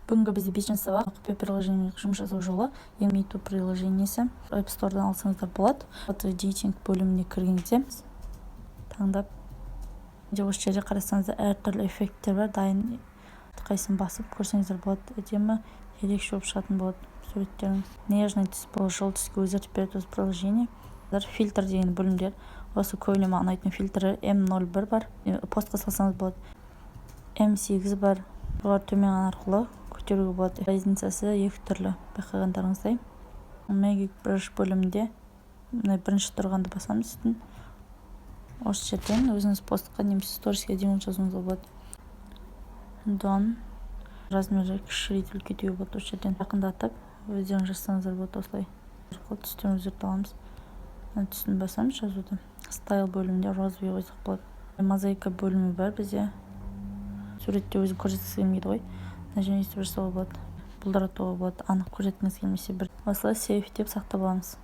Бүгінгі бізде 5-ші сабақ құпия приложениеге жұмыс жасау жолы. YouTube приложениесі App Store'дан алсаңыздар болады. Editing бөліміне кіргенде таңдап, осы жерде қарасаңыздар әртүрлі эффекттер бар. Дайын қайсын басып көрсеңіздер болады. Әдемі ерекше болып шығатын болады суреттеріңіз. Нежный түс бұл жыл түске өзгертіп береді осы приложение. Фильтр деген бөлімдер. Осы көбіне маған ұнайтын фильтрі M01 бар. Постқа салсаңыз болады. M8 бар. Бұлар төмен арқылы көтеруге болады. Разницасы екі түрлі байқағандарыңыздай. Magic Brush бөлімінде бірінші тұрғанды басамыз үстін. Осы жерден өзіңіз постқа немесе сториске дейін жазуыңызға болады. Done. Размері кішірейтіліп кетуге болады. Осы жерден жақындатып өздеріңіз жазсаңыздар болады. Осылай түстерін өзгерте аламыз. Түсін басамыз жазуды. Style бөлімінде розовый қойсақ болады. Мозаика бөлімі бар бізде. Суретте өзі көрсеткіңіз келмейді ғой. Нәжімесіп жасауға болады. Бұлдыратуға болады. Анық көрсеткіңіз келмесе бір. Осылай save деп сақтап аламыз.